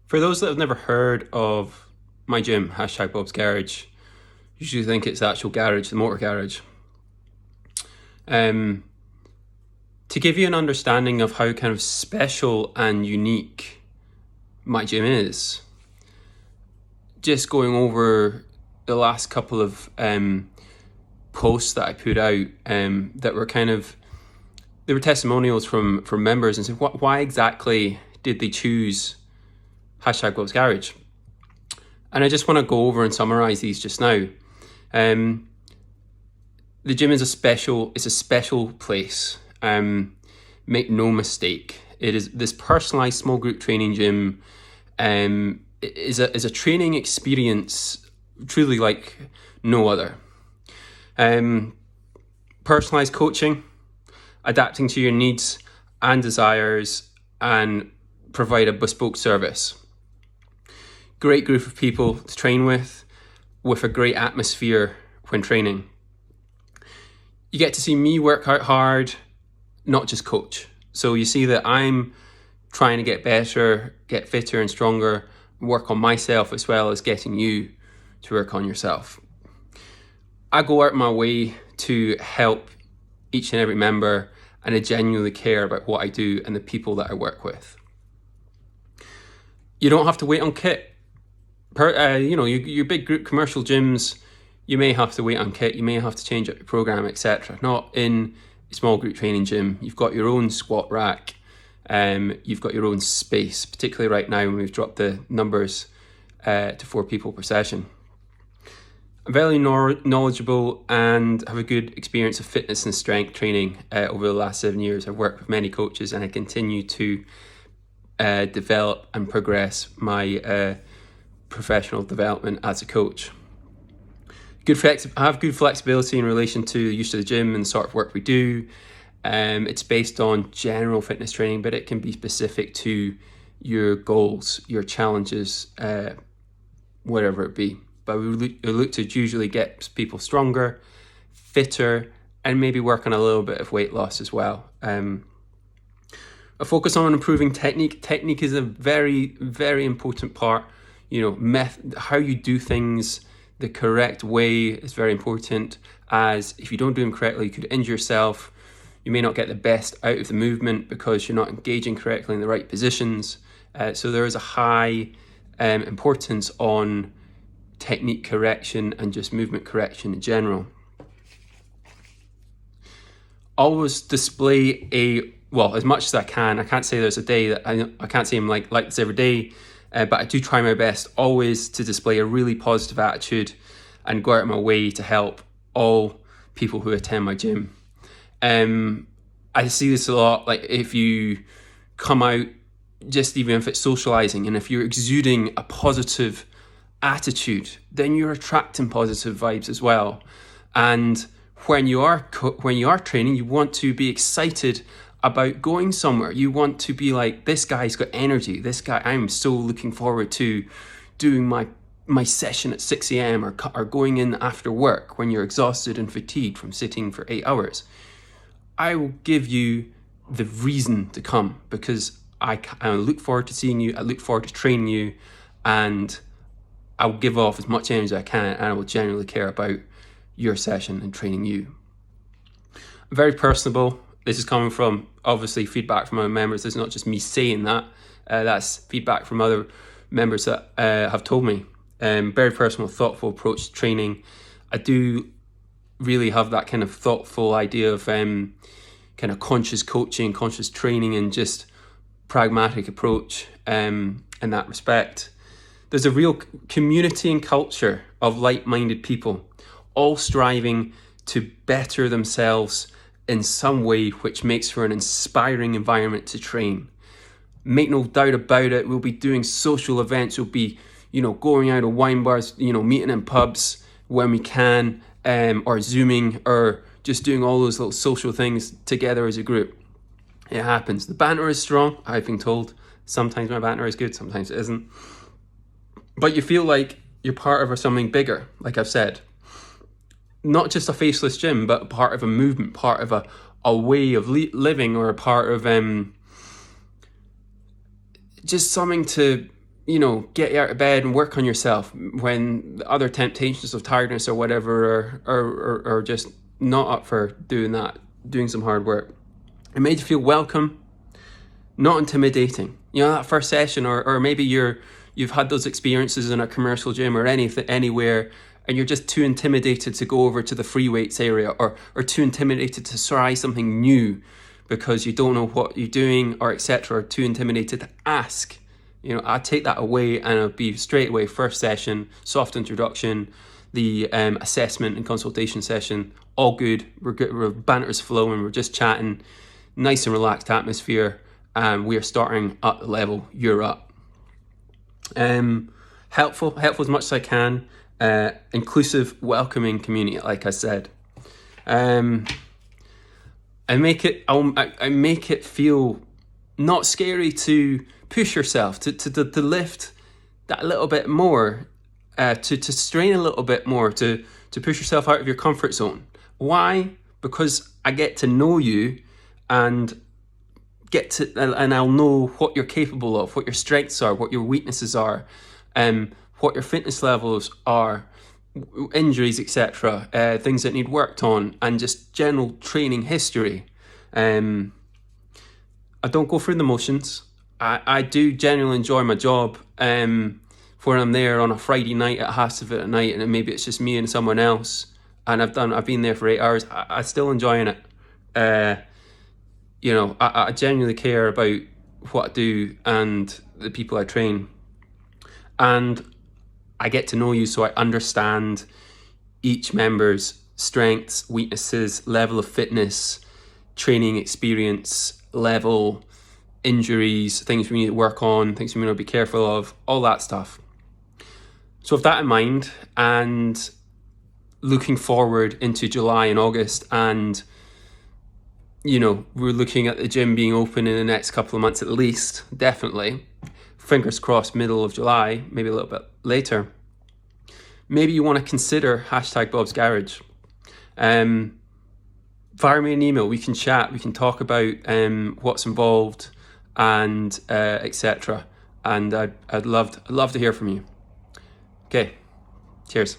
For those that have never heard of my gym, hashtag Bob's Garage, usually think it's the actual garage, the motor garage. To give you an understanding of how kind of special and unique my gym is, just going over the last couple of posts that I put out that were they were testimonials from members and said, why exactly did they choose hashtag Bob's Garage? And I just want to go over and summarize these just now. The gym is a special place. Make no mistake. It is this personalized small group training gym is a training experience truly like no other. Personalized coaching, adapting to your needs and desires, and provide a bespoke service. Great group of people to train with a great atmosphere when training. You get to see me work out hard, not just coach. So you see that I'm trying to get better, get fitter and stronger, work on myself as well as getting you to work on yourself. I go out my way to help each and every member, and I genuinely care about what I do and the people that I work with. You don't have to wait on kit. Your big group commercial gyms, you may have to wait on kit, you may have to change up your program, etc. Not in a small group training gym. You've got your own squat rack, you've got your own space, particularly right now when we've dropped the numbers to 4 people per session. I'm very knowledgeable and have a good experience of fitness and strength training over the last 7 years. I've worked with many coaches and I continue to develop and progress my professional development as a coach. I have good flexibility in relation to use of the gym and the sort of work we do. It's based on general fitness training, but it can be specific to your goals, your challenges, whatever it be. But we look to usually get people stronger, fitter, and maybe work on a little bit of weight loss as well. A focus on improving technique. Technique is a very, very important part. How you do things the correct way is very important, as if you don't do them correctly, you could injure yourself. You may not get the best out of the movement because you're not engaging correctly in the right positions. So there is a high importance on technique correction and just movement correction in general. Always display as much as I can. I can't say there's a day that I can't say I'm like this every day, but I do try my best always to display a really positive attitude and go out of my way to help all people who attend my gym. I see this a lot, like if you come out, just even if it's socializing, and if you're exuding a positive attitude, then you're attracting positive vibes as well. And when you are training, you want to be excited about going somewhere. You want to be like, this guy's got energy. This guy, I'm so looking forward to doing my session at 6 a.m. or going in after work when you're exhausted and fatigued from sitting for 8 hours. I will give you the reason to come because I look forward to seeing you. I look forward to training you, and I'll give off as much energy as I can, and I will genuinely care about your session and training you. I'm very personable. This is coming from, obviously, feedback from our members. This is not just me saying that. That's feedback from other members that have told me. Very personal, thoughtful approach to training. I do really have that kind of thoughtful idea of kind of conscious coaching, conscious training, and just pragmatic approach in that respect. There's a real community and culture of like-minded people, all striving to better themselves in some way, which makes for an inspiring environment to train. Make no doubt about it, we'll be doing social events, we'll be, going out of wine bars, meeting in pubs when we can, or Zooming, or just doing all those little social things together as a group. It happens. The banter is strong, I've been told. Sometimes my banter is good, sometimes it isn't. But you feel like you're part of something bigger, like I've said. Not just a faceless gym, but part of a movement, part of a way of living, or a part of just something to get you out of bed and work on yourself when the other temptations of tiredness or whatever are just not up for doing some hard work. It made you feel welcome, not intimidating. That first session, or maybe you've had those experiences in a commercial gym or anywhere, and you're just too intimidated to go over to the free weights area, or too intimidated to try something new because you don't know what you're doing, or etc., or too intimidated to ask. I'd take that away, and it'll be straight away first session, soft introduction, the assessment and consultation session, all good. We're banter's flowing, we're just chatting, nice and relaxed atmosphere, and we are starting at the level you're up. Helpful as much as I can. Inclusive, welcoming community, like I said. I make it feel not scary to push yourself, to lift that little bit more, to strain a little bit more, to push yourself out of your comfort zone. Why? Because I get to know you, and I'll know what you're capable of, what your strengths are, what your weaknesses are, what your fitness levels are, injuries, etc., things that need worked on, and just general training history. I don't go through the motions. I do genuinely enjoy my job, when I'm there on a Friday night at Hasselfit at night, and maybe it's just me and someone else, and I've been there for 8 hours. I still enjoying it. I genuinely care about what I do and the people I train, and I get to know you, so I understand each member's strengths, weaknesses, level of fitness, training experience level, injuries, things we need to work on, things we need to be careful of, all that stuff. So with that in mind, and looking forward into July and August, and we're looking at the gym being open in the next couple of months at least, definitely. Fingers crossed, middle of July, maybe a little bit later. Maybe you want to consider #Bob's Garage. Fire me an email. We can chat. We can talk about what's involved, and etc. And I'd love to hear from you. Okay, cheers.